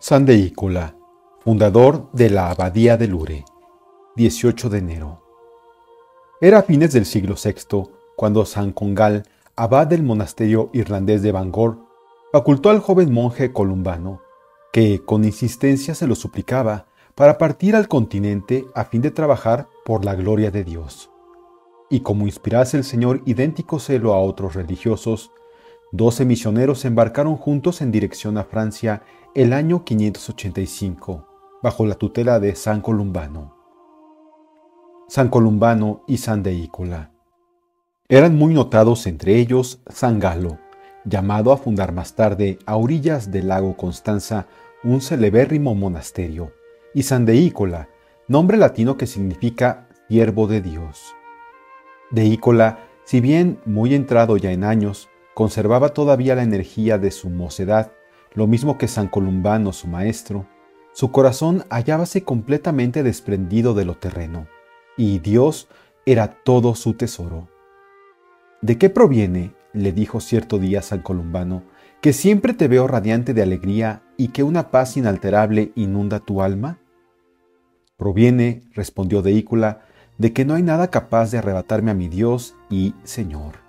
San Deícola, fundador de la Abadía de Lure, 18 de enero. Era a fines del siglo VI cuando San Congal, abad del monasterio irlandés de Bangor, facultó al joven monje columbano, que con insistencia se lo suplicaba, para partir al continente a fin de trabajar por la gloria de Dios. Y como inspirase el Señor idéntico celo a otros religiosos, 12 misioneros se embarcaron juntos en dirección a Francia el año 585, bajo la tutela de San Columbano. San Columbano y San Deícola. Eran muy notados entre ellos San Galo, llamado a fundar más tarde a orillas del lago Constanza un celebérrimo monasterio, y San Deícola, nombre latino que significa siervo de Dios. Deícola, si bien muy entrado ya en años, conservaba todavía la energía de su mocedad, lo mismo que San Columbano, su maestro. Su corazón hallábase completamente desprendido de lo terreno, y Dios era todo su tesoro. ¿De qué proviene, le dijo cierto día San Columbano, que siempre te veo radiante de alegría y que una paz inalterable inunda tu alma? Proviene, respondió Deícola, de que no hay nada capaz de arrebatarme a mi Dios y Señor.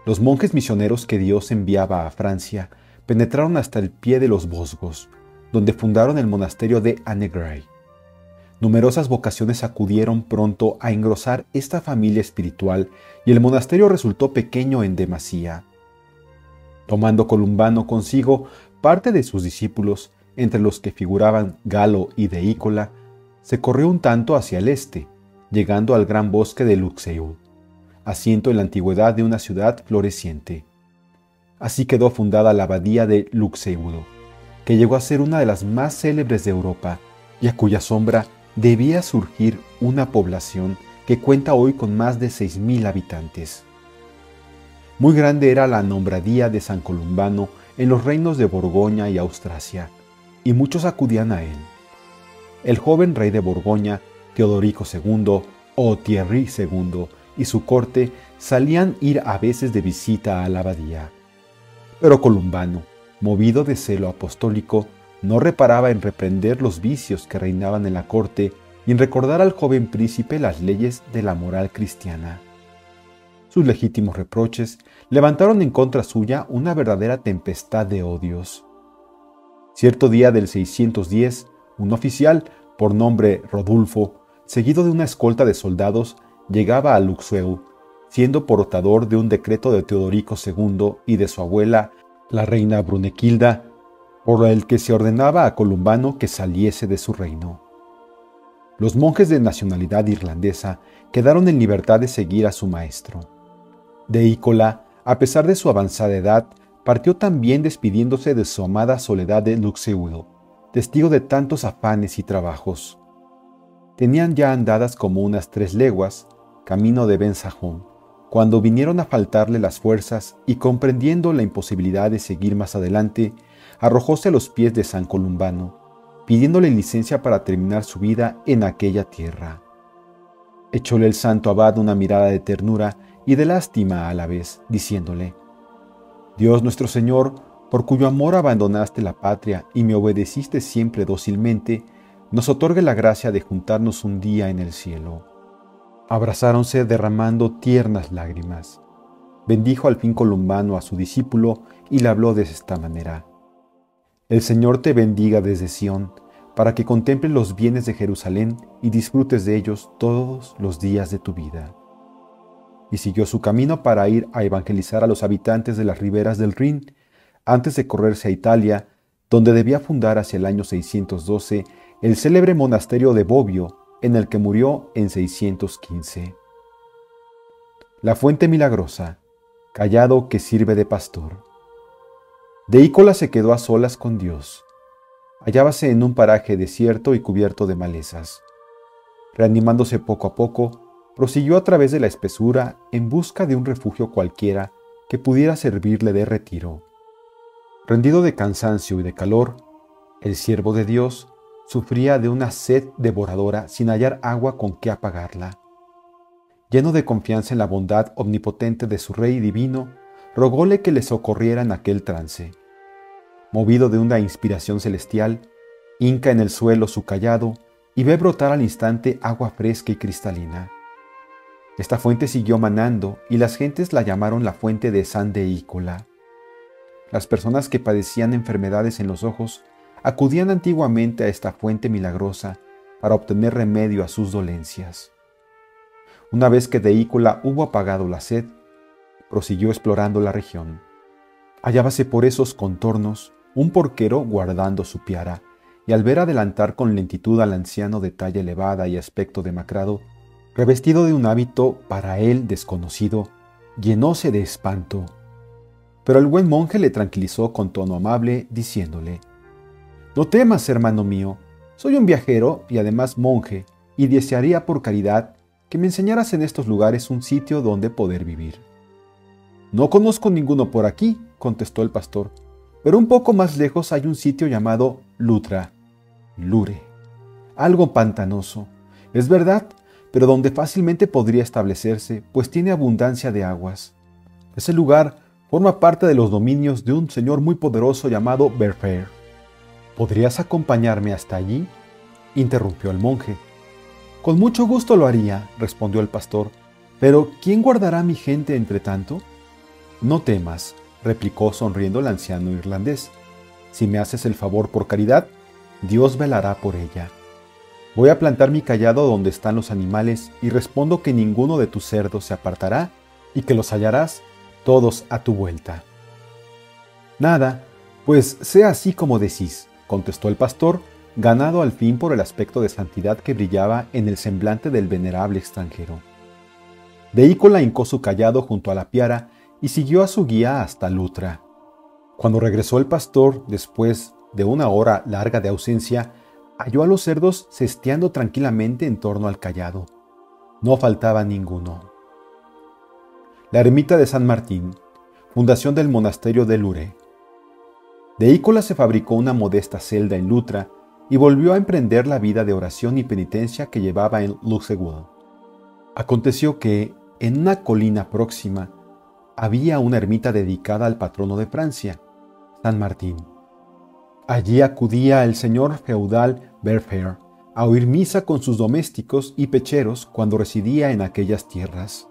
Los monjes misioneros que Dios enviaba a Francia penetraron hasta el pie de los Vosgos, donde fundaron el monasterio de Annegray. Numerosas vocaciones acudieron pronto a engrosar esta familia espiritual y el monasterio resultó pequeño en demasía. Tomando Columbano consigo parte de sus discípulos, entre los que figuraban Galo y Deícola, se corrió un tanto hacia el este, llegando al gran bosque de Luxeuil, asiento en la antigüedad de una ciudad floreciente. Así quedó fundada la abadía de Luxeuil, que llegó a ser una de las más célebres de Europa y a cuya sombra debía surgir una población que cuenta hoy con más de 6.000 habitantes. Muy grande era la nombradía de San Columbano en los reinos de Borgoña y Austrasia, y muchos acudían a él. El joven rey de Borgoña, Teodorico II o Thierry II, y su corte salían ir a veces de visita a la abadía. Pero Columbano, movido de celo apostólico, no reparaba en reprender los vicios que reinaban en la corte y en recordar al joven príncipe las leyes de la moral cristiana. Sus legítimos reproches levantaron en contra suya una verdadera tempestad de odios. Cierto día del 610, un oficial, por nombre Rodulfo, seguido de una escolta de soldados, llegaba a Luxeuil, siendo portador de un decreto de Teodorico II y de su abuela, la reina Brunequilda, por el que se ordenaba a Columbano que saliese de su reino. Los monjes de nacionalidad irlandesa quedaron en libertad de seguir a su maestro. Deícola, a pesar de su avanzada edad, partió también despidiéndose de su amada soledad de Luxeuil, testigo de tantos afanes y trabajos. Tenían ya andadas como unas 3 leguas, camino de Ben-Sahón, cuando vinieron a faltarle las fuerzas y comprendiendo la imposibilidad de seguir más adelante, arrojóse a los pies de San Columbano, pidiéndole licencia para terminar su vida en aquella tierra. Echóle el santo abad una mirada de ternura y de lástima a la vez, diciéndole: Dios nuestro Señor, por cuyo amor abandonaste la patria y me obedeciste siempre dócilmente, nos otorgue la gracia de juntarnos un día en el cielo. Abrazáronse derramando tiernas lágrimas. Bendijo al fin Columbano a su discípulo y le habló de esta manera: El Señor te bendiga desde Sión, para que contemples los bienes de Jerusalén y disfrutes de ellos todos los días de tu vida. Y siguió su camino para ir a evangelizar a los habitantes de las riberas del Rin, antes de correrse a Italia, donde debía fundar hacia el año 612 el célebre monasterio de Bobbio, en el que murió en 615. La fuente milagrosa, callado que sirve de pastor. Deícola se quedó a solas con Dios. Hallábase en un paraje desierto y cubierto de malezas. Reanimándose poco a poco, prosiguió a través de la espesura en busca de un refugio cualquiera que pudiera servirle de retiro. Rendido de cansancio y de calor, el siervo de Dios sufría de una sed devoradora sin hallar agua con que apagarla. Lleno de confianza en la bondad omnipotente de su Rey divino, rogóle que le socorriera en aquel trance. Movido de una inspiración celestial, hinca en el suelo su cayado y ve brotar al instante agua fresca y cristalina. Esta fuente siguió manando y las gentes la llamaron la fuente de San Deícola. Las personas que padecían enfermedades en los ojos acudían antiguamente a esta fuente milagrosa para obtener remedio a sus dolencias. Una vez que Deícola hubo apagado la sed, prosiguió explorando la región. Hallábase por esos contornos un porquero guardando su piara, y al ver adelantar con lentitud al anciano de talla elevada y aspecto demacrado, revestido de un hábito para él desconocido, llenóse de espanto. Pero el buen monje le tranquilizó con tono amable, diciéndole: «No temas, hermano mío, soy un viajero y además monje, y desearía por caridad que me enseñaras en estos lugares un sitio donde poder vivir». «No conozco ninguno por aquí», contestó el pastor, «pero un poco más lejos hay un sitio llamado Lutra, Lure, algo pantanoso, es verdad, pero donde fácilmente podría establecerse, pues tiene abundancia de aguas. Ese lugar forma parte de los dominios de un señor muy poderoso llamado Berfer». «¿Podrías acompañarme hasta allí?», interrumpió el monje. «Con mucho gusto lo haría», respondió el pastor, «pero ¿quién guardará a mi gente entre tanto?». «No temas», replicó sonriendo el anciano irlandés. «Si me haces el favor por caridad, Dios velará por ella. Voy a plantar mi cayado donde están los animales y respondo que ninguno de tus cerdos se apartará y que los hallarás todos a tu vuelta». «Nada, pues sea así como decís», contestó el pastor, ganado al fin por el aspecto de santidad que brillaba en el semblante del venerable extranjero. Deícola hincó su cayado junto a la piara y siguió a su guía hasta Lutra. Cuando regresó el pastor, después de una hora larga de ausencia, halló a los cerdos cesteando tranquilamente en torno al cayado. No faltaba ninguno. La ermita de San Martín, fundación del monasterio de Lure. Deícola se fabricó una modesta celda en Lutra y volvió a emprender la vida de oración y penitencia que llevaba en Luxeuil. Aconteció que, en una colina próxima, había una ermita dedicada al patrono de Francia, San Martín. Allí acudía el señor feudal Berfer a oír misa con sus domésticos y pecheros cuando residía en aquellas tierras.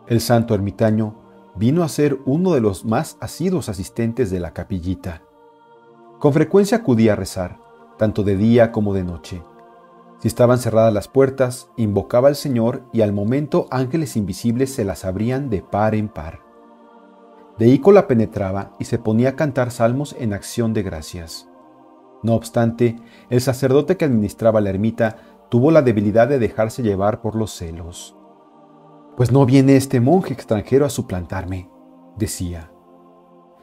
El santo ermitaño vino a ser uno de los más asiduos asistentes de la capillita. Con frecuencia acudía a rezar, tanto de día como de noche. Si estaban cerradas las puertas, invocaba al Señor y al momento ángeles invisibles se las abrían de par en par. Deícola penetraba y se ponía a cantar salmos en acción de gracias. No obstante, el sacerdote que administraba la ermita tuvo la debilidad de dejarse llevar por los celos. «Pues no viene este monje extranjero a suplantarme», decía.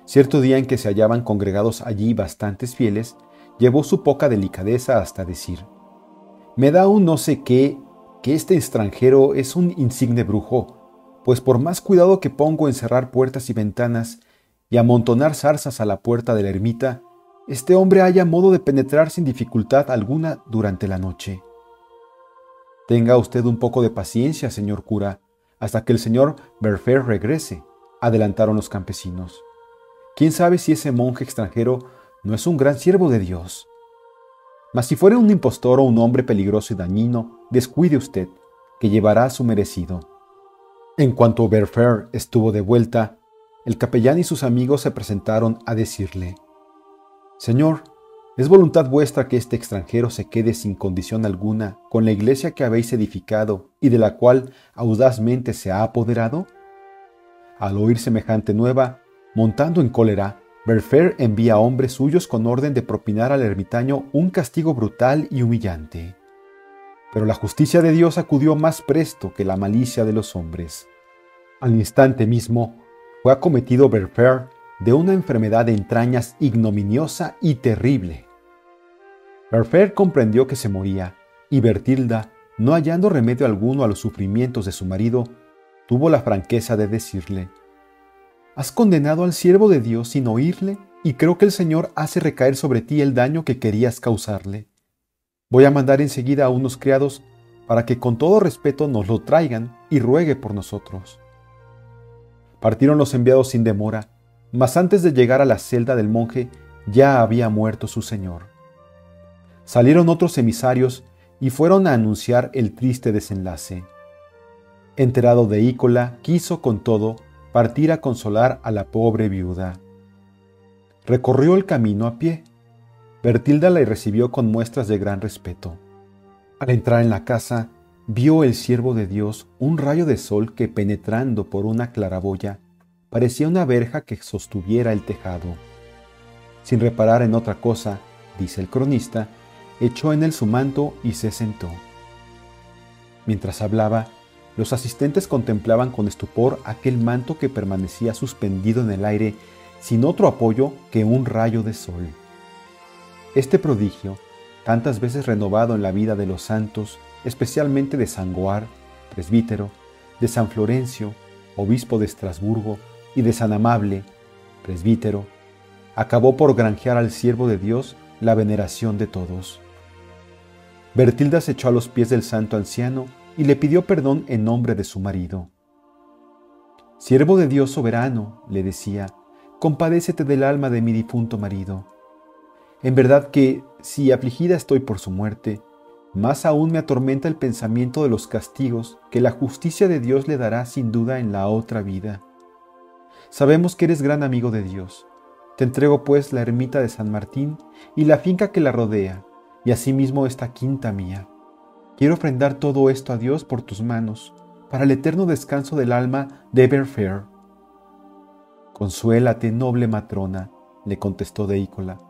Cierto día en que se hallaban congregados allí bastantes fieles, llevó su poca delicadeza hasta decir: «Me da un no sé qué, que este extranjero es un insigne brujo, pues por más cuidado que pongo en cerrar puertas y ventanas y amontonar zarzas a la puerta de la ermita, este hombre halla modo de penetrar sin dificultad alguna durante la noche». «Tenga usted un poco de paciencia, señor cura, hasta que el señor Berfer regrese», adelantaron los campesinos. «¿Quién sabe si ese monje extranjero no es un gran siervo de Dios? Mas si fuera un impostor o un hombre peligroso y dañino, descuide usted, que llevará su merecido». En cuanto Berfer estuvo de vuelta, el capellán y sus amigos se presentaron a decirle: «Señor, ¿es voluntad vuestra que este extranjero se quede sin condición alguna con la iglesia que habéis edificado y de la cual audazmente se ha apoderado?». Al oír semejante nueva, montando en cólera, Berfer envía a hombres suyos con orden de propinar al ermitaño un castigo brutal y humillante. Pero la justicia de Dios acudió más presto que la malicia de los hombres. Al instante mismo fue acometido Berfer de una enfermedad de entrañas ignominiosa y terrible. Berfer comprendió que se moría, y Bertilda, no hallando remedio alguno a los sufrimientos de su marido, tuvo la franqueza de decirle: «Has condenado al siervo de Dios sin oírle, y creo que el Señor hace recaer sobre ti el daño que querías causarle. Voy a mandar enseguida a unos criados para que con todo respeto nos lo traigan y ruegue por nosotros». Partieron los enviados sin demora, mas antes de llegar a la celda del monje, ya había muerto su señor. Salieron otros emisarios y fueron a anunciar el triste desenlace. Enterado Deícola, quiso con todo partir a consolar a la pobre viuda. Recorrió el camino a pie. Bertilda la recibió con muestras de gran respeto. Al entrar en la casa, vio el siervo de Dios un rayo de sol que, penetrando por una claraboya, parecía una verja que sostuviera el tejado. Sin reparar en otra cosa, dice el cronista, echó en él su manto y se sentó. Mientras hablaba, los asistentes contemplaban con estupor aquel manto que permanecía suspendido en el aire sin otro apoyo que un rayo de sol. Este prodigio, tantas veces renovado en la vida de los santos, especialmente de San Goar, presbítero, de San Florencio, obispo de Estrasburgo, y de San Amable, presbítero, acabó por granjear al siervo de Dios la veneración de todos. Bertilda se echó a los pies del santo anciano y le pidió perdón en nombre de su marido. «Siervo de Dios soberano», le decía, «compadécete del alma de mi difunto marido. En verdad que, si afligida estoy por su muerte, más aún me atormenta el pensamiento de los castigos que la justicia de Dios le dará sin duda en la otra vida. Sabemos que eres gran amigo de Dios. Te entrego pues la ermita de San Martín y la finca que la rodea, y asimismo esta quinta mía. Quiero ofrendar todo esto a Dios por tus manos, para el eterno descanso del alma de Eberfair». «Consuélate, noble matrona», le contestó Deícola.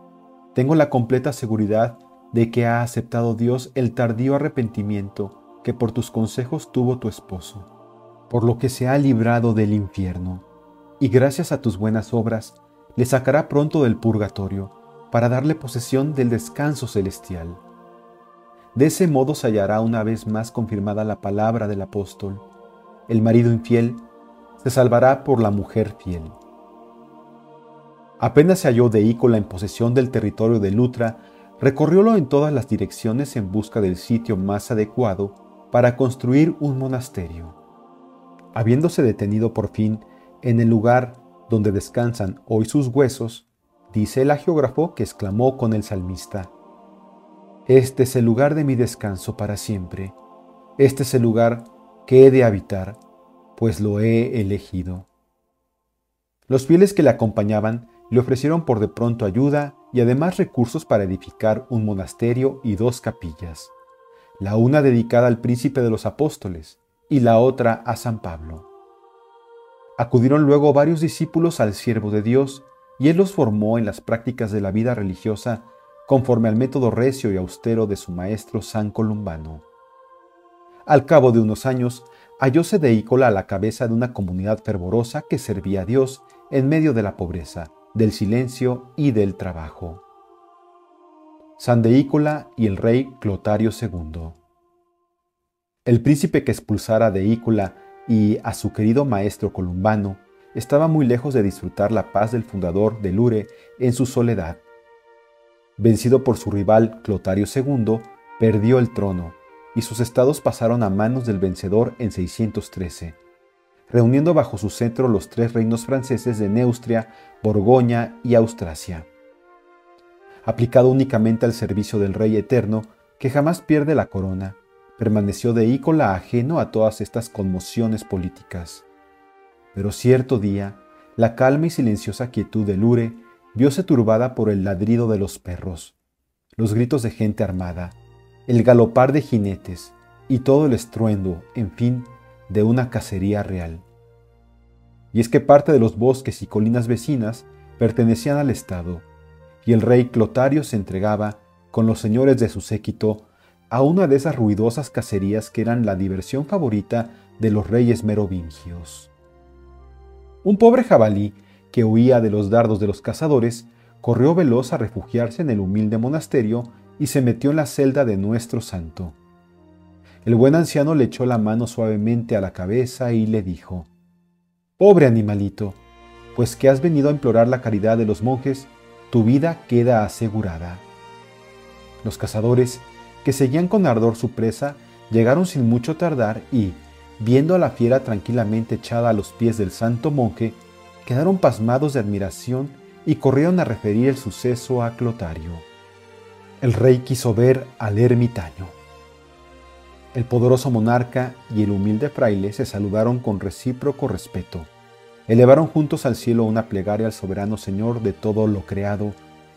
«Tengo la completa seguridad de que ha aceptado Dios el tardío arrepentimiento que por tus consejos tuvo tu esposo, por lo que se ha librado del infierno, y gracias a tus buenas obras le sacará pronto del purgatorio para darle posesión del descanso celestial. De ese modo se hallará una vez más confirmada la palabra del apóstol: el marido infiel se salvará por la mujer fiel». Apenas se halló Deícola en posesión del territorio de Lutra, recorriólo en todas las direcciones en busca del sitio más adecuado para construir un monasterio. Habiéndose detenido por fin en el lugar donde descansan hoy sus huesos, dice el hagiógrafo que exclamó con el salmista: «Este es el lugar de mi descanso para siempre, este es el lugar que he de habitar, pues lo he elegido». Los fieles que le acompañaban le ofrecieron por de pronto ayuda y además recursos para edificar un monasterio y 2 capillas, la una dedicada al príncipe de los apóstoles y la otra a San Pablo. Acudieron luego varios discípulos al siervo de Dios y él los formó en las prácticas de la vida religiosa conforme al método recio y austero de su maestro San Columbano. Al cabo de unos años, hallóse Deícola a la cabeza de una comunidad fervorosa que servía a Dios en medio de la pobreza, del silencio y del trabajo. San Deícola y el rey Clotario II. El príncipe que expulsara a Deícola y a su querido maestro Columbano estaba muy lejos de disfrutar la paz del fundador de Lure en su soledad. Vencido por su rival Clotario II, perdió el trono y sus estados pasaron a manos del vencedor en 613. Reuniendo bajo su cetro los 3 reinos franceses de Neustria, Borgoña y Austrasia. Aplicado únicamente al servicio del Rey Eterno, que jamás pierde la corona, permaneció Deícola ajeno a todas estas conmociones políticas. Pero cierto día, la calma y silenciosa quietud de Lure vióse turbada por el ladrido de los perros, los gritos de gente armada, el galopar de jinetes y todo el estruendo, en fin, de una cacería real. Y es que parte de los bosques y colinas vecinas pertenecían al Estado, y el rey Clotario se entregaba, con los señores de su séquito, a una de esas ruidosas cacerías que eran la diversión favorita de los reyes merovingios. Un pobre jabalí, que huía de los dardos de los cazadores, corrió veloz a refugiarse en el humilde monasterio y se metió en la celda de nuestro santo. El buen anciano le echó la mano suavemente a la cabeza y le dijo: «Pobre animalito, pues que has venido a implorar la caridad de los monjes, tu vida queda asegurada». Los cazadores, que seguían con ardor su presa, llegaron sin mucho tardar y, viendo a la fiera tranquilamente echada a los pies del santo monje, quedaron pasmados de admiración y corrieron a referir el suceso a Clotario. El rey quiso ver al ermitaño. El poderoso monarca y el humilde fraile se saludaron con recíproco respeto. Elevaron juntos al cielo una plegaria al soberano Señor de todo lo creado,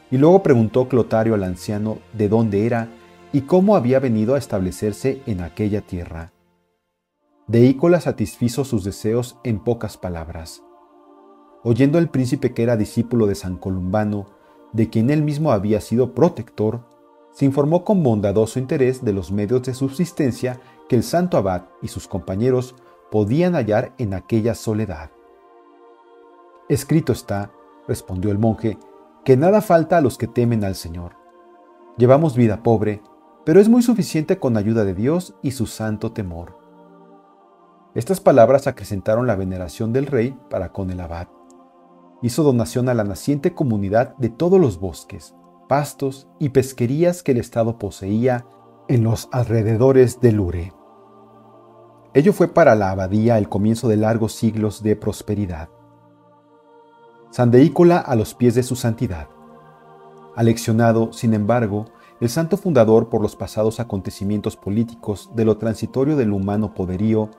y luego preguntó Clotario al anciano de dónde era y cómo había venido a establecerse en aquella tierra. Deícola satisfizo sus deseos en pocas palabras. Oyendo el príncipe que era discípulo de San Columbano, de quien él mismo había sido protector, se informó con bondadoso interés de los medios de subsistencia que el santo abad y sus compañeros podían hallar en aquella soledad. Escrito está, respondió el monje, que nada falta a los que temen al Señor. Llevamos vida pobre, pero es muy suficiente con ayuda de Dios y su santo temor. Estas palabras acrecentaron la veneración del rey para con el abad. Hizo donación a la naciente comunidad de todos los bosques, pastos y pesquerías que el Estado poseía en los alrededores de Lure. Ello fue para la abadía el comienzo de largos siglos de prosperidad. San Deícola a los pies de su santidad. Aleccionado, sin embargo, el santo fundador por los pasados acontecimientos políticos de lo transitorio del humano poderío,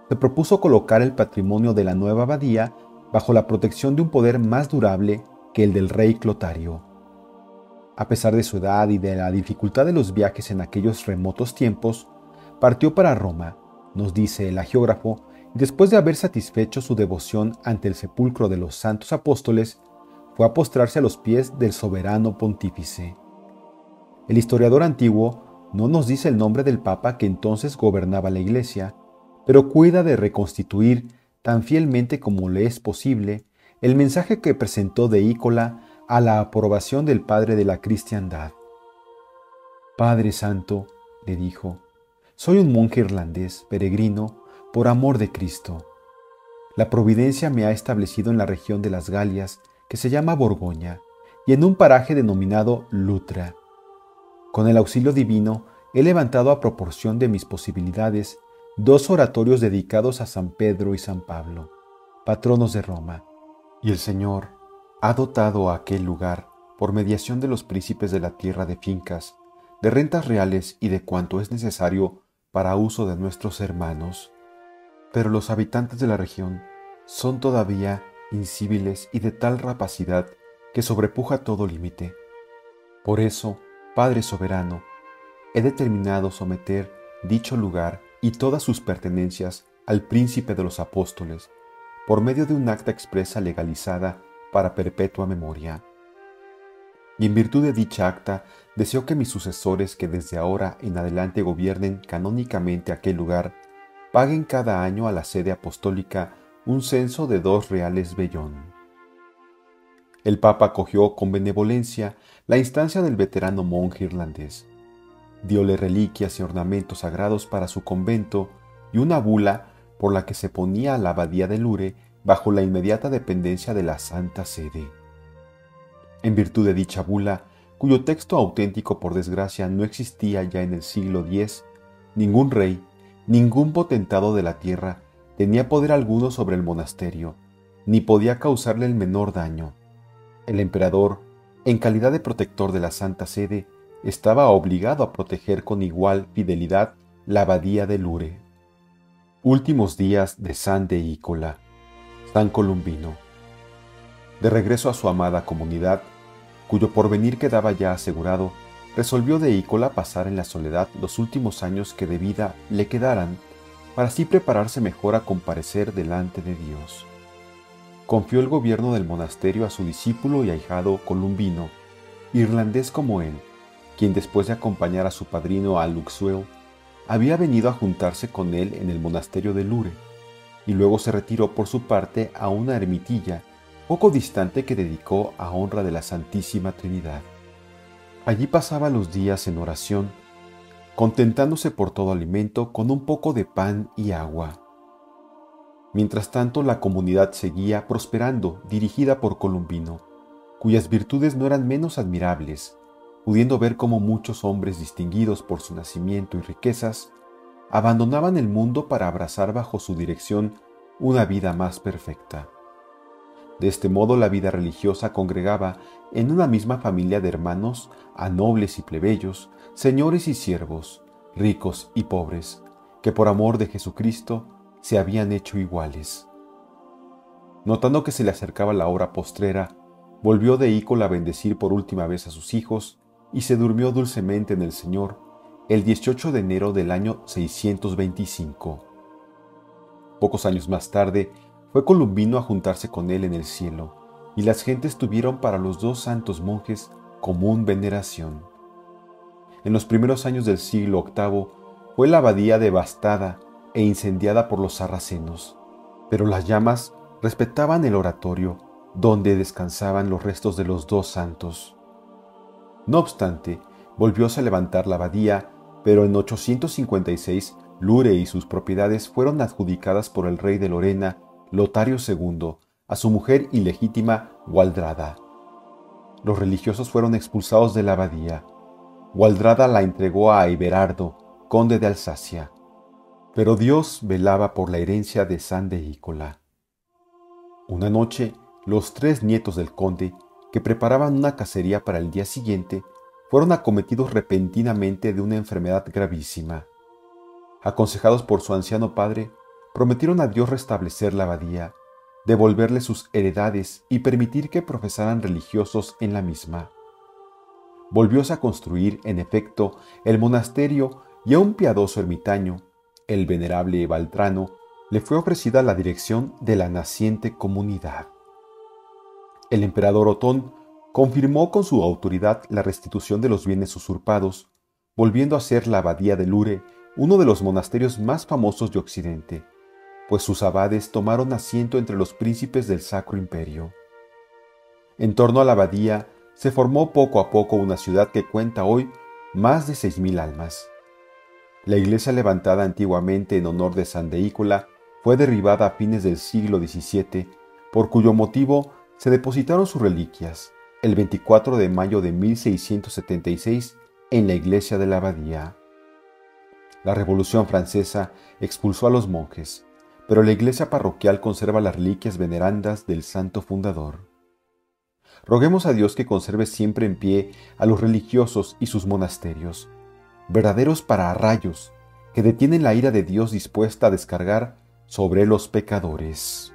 se propuso colocar el patrimonio de la nueva abadía bajo la protección de un poder más durable que el del rey Clotario. A pesar de su edad y de la dificultad de los viajes en aquellos remotos tiempos, partió para Roma, nos dice el hagiógrafo, y después de haber satisfecho su devoción ante el sepulcro de los santos apóstoles, fue a postrarse a los pies del soberano pontífice. El historiador antiguo no nos dice el nombre del papa que entonces gobernaba la Iglesia, pero cuida de reconstituir tan fielmente como le es posible el mensaje que presentó Deícola a la aprobación del padre de la cristiandad. Padre Santo, le dijo, soy un monje irlandés, peregrino, por amor de Cristo. La providencia me ha establecido en la región de las Galias, que se llama Borgoña, y en un paraje denominado Lutra. Con el auxilio divino, he levantado a proporción de mis posibilidades 2 oratorios dedicados a San Pedro y San Pablo, patronos de Roma, y el Señor ha dotado a aquel lugar, por mediación de los príncipes de la tierra de fincas, de rentas reales y de cuanto es necesario para uso de nuestros hermanos. Pero los habitantes de la región son todavía incíviles y de tal rapacidad que sobrepuja todo límite. Por eso, Padre soberano, he determinado someter dicho lugar y todas sus pertenencias al príncipe de los apóstoles, por medio de un acta expresa legalizada para perpetua memoria. Y en virtud de dicha acta, deseo que mis sucesores que desde ahora en adelante gobiernen canónicamente aquel lugar, paguen cada año a la sede apostólica un censo de 2 reales vellón. El Papa acogió con benevolencia la instancia del veterano monje irlandés. Diole reliquias y ornamentos sagrados para su convento y una bula por la que se ponía a la abadía de Lure bajo la inmediata dependencia de la Santa Sede. En virtud de dicha bula, cuyo texto auténtico por desgracia no existía ya en el siglo X, ningún rey, ningún potentado de la tierra tenía poder alguno sobre el monasterio, ni podía causarle el menor daño. El emperador, en calidad de protector de la Santa Sede, estaba obligado a proteger con igual fidelidad la abadía de Lure. Últimos días de San Deícola, San Columbino. De regreso a su amada comunidad, cuyo porvenir quedaba ya asegurado, resolvió Deícola pasar en la soledad los últimos años que de vida le quedaran, para así prepararse mejor a comparecer delante de Dios. Confió el gobierno del monasterio a su discípulo y ahijado Columbino, irlandés como él, quien después de acompañar a su padrino a Luxeuil, había venido a juntarse con él en el monasterio de Lure, y luego se retiró por su parte a una ermitilla poco distante que dedicó a honra de la Santísima Trinidad. Allí pasaba los días en oración, contentándose por todo alimento con un poco de pan y agua. Mientras tanto, la comunidad seguía prosperando, dirigida por Columbino, cuyas virtudes no eran menos admirables, pudiendo ver cómo muchos hombres distinguidos por su nacimiento y riquezas abandonaban el mundo para abrazar bajo su dirección una vida más perfecta. De este modo la vida religiosa congregaba en una misma familia de hermanos a nobles y plebeyos, señores y siervos, ricos y pobres, que por amor de Jesucristo se habían hecho iguales. Notando que se le acercaba la hora postrera, volvió de Ícola a bendecir por última vez a sus hijos y se durmió dulcemente en el Señor el 18 de enero del año 625. Pocos años más tarde, fue Columbino a juntarse con él en el cielo, y las gentes tuvieron para los dos santos monjes común veneración. En los primeros años del siglo VIII fue la abadía devastada e incendiada por los sarracenos, pero las llamas respetaban el oratorio donde descansaban los restos de los dos santos. No obstante, volvióse a levantar la abadía, pero en 856 Lure y sus propiedades fueron adjudicadas por el rey de Lorena, Lotario II, a su mujer ilegítima Gualdrada. Los religiosos fueron expulsados de la abadía. Gualdrada la entregó a Everardo, conde de Alsacia. Pero Dios velaba por la herencia de San de Ícola. Una noche, los tres nietos del conde, que preparaban una cacería para el día siguiente, fueron acometidos repentinamente de una enfermedad gravísima. Aconsejados por su anciano padre, prometieron a Dios restablecer la abadía, devolverle sus heredades y permitir que profesaran religiosos en la misma. Volvióse a construir, en efecto, el monasterio y a un piadoso ermitaño, el venerable Baltrano, le fue ofrecida la dirección de la naciente comunidad. El emperador Otón confirmó con su autoridad la restitución de los bienes usurpados, volviendo a ser la abadía de Lure uno de los monasterios más famosos de Occidente, pues sus abades tomaron asiento entre los príncipes del Sacro Imperio. En torno a la abadía se formó poco a poco una ciudad que cuenta hoy más de 6.000 almas. La iglesia levantada antiguamente en honor de San de Ícola fue derribada a fines del siglo XVII, por cuyo motivo se depositaron sus reliquias el 24 de mayo de 1676 en la iglesia de la abadía. La Revolución Francesa expulsó a los monjes, pero la iglesia parroquial conserva las reliquias venerandas del santo fundador. Roguemos a Dios que conserve siempre en pie a los religiosos y sus monasterios, verdaderos pararrayos que detienen la ira de Dios dispuesta a descargar sobre los pecadores.